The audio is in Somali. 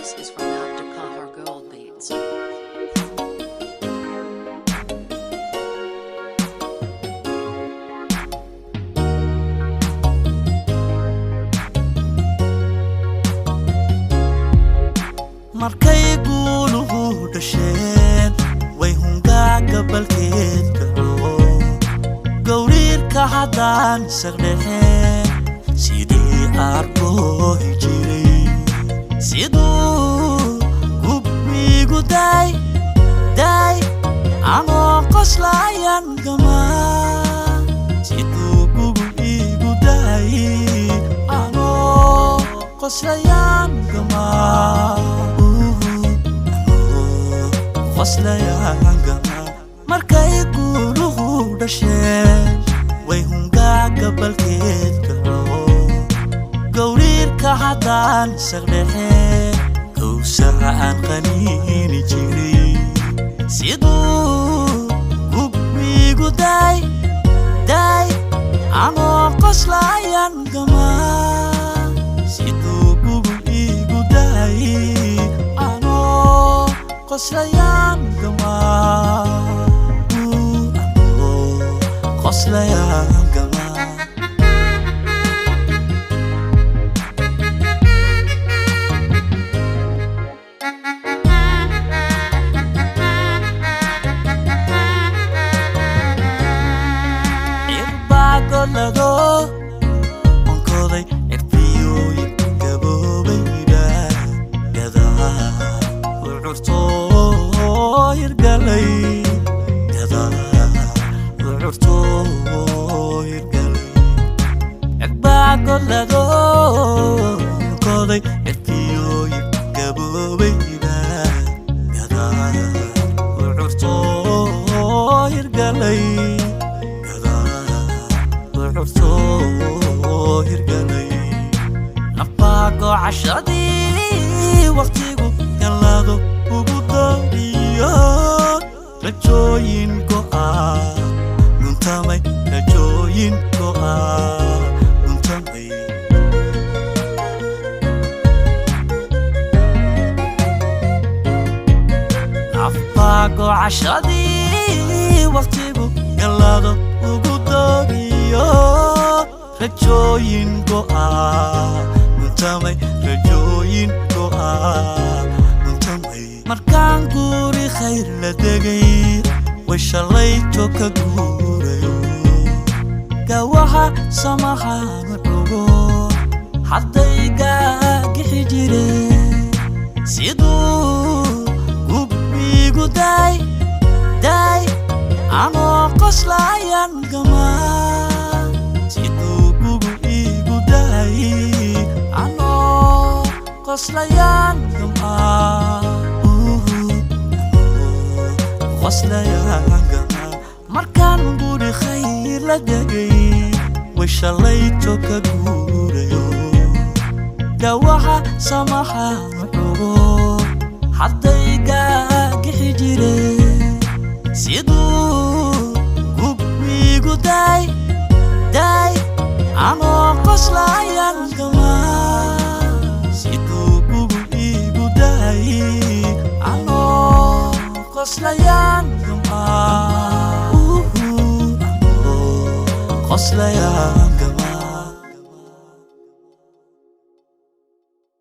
This is from Abdukahar Gold Beats. markay guuluhu dhasheen way hungaaga balkeed kaco gowriirka haddaan saqdhexeen sidii argoohi jiray siduu gubmiigu day anoo qoslayan gamaa siduu gubmiigu day anoo qoslayan gamaa markay guuluhu dhasheen way hungaaga balkeed kaco gowriirka haddaan saqdhexeen gowsaha aan qaniini jiray siduu gubmiigu day anoo qoslayan gamaa siduu gubmiigu day anoo qoslayan gamaa qoslayan gamaa irbaagodlado onkooday erfiyooyin gaboobayda gadaa ucurtoo hirgalay gadaa ucurtoo hirgalay irbaagodlado onkooday erfiyooyin gaboobayda gadaa ucurtoo hirgalay nafaago cashadii waqtigu galaado ugu doobiyo rajooyin go'a guntamay rajooyin go'a guntamay nafaago cashadii waqtigu galaado ugu doobiyo rajooyin go'a guntamay rajooyin go'a guntamay markaan guri khayr la degay way shalayto ka guurayo gawaha samahaan ugo hadday gaagixi jireen siduu gubmiigu day anoo qoslayan gamaa siduu gubmiigu day anoo qoslayan gamaa qoslayan gamaa markaan guri khayr la degay way shalayto ka guurayo gawaha samahaan ugo hadday gaagixi jireen siduu gubmiigu day anoo qoslayan gamaa siduu gubmiigu day anoo qoslayan gamaa qoslayan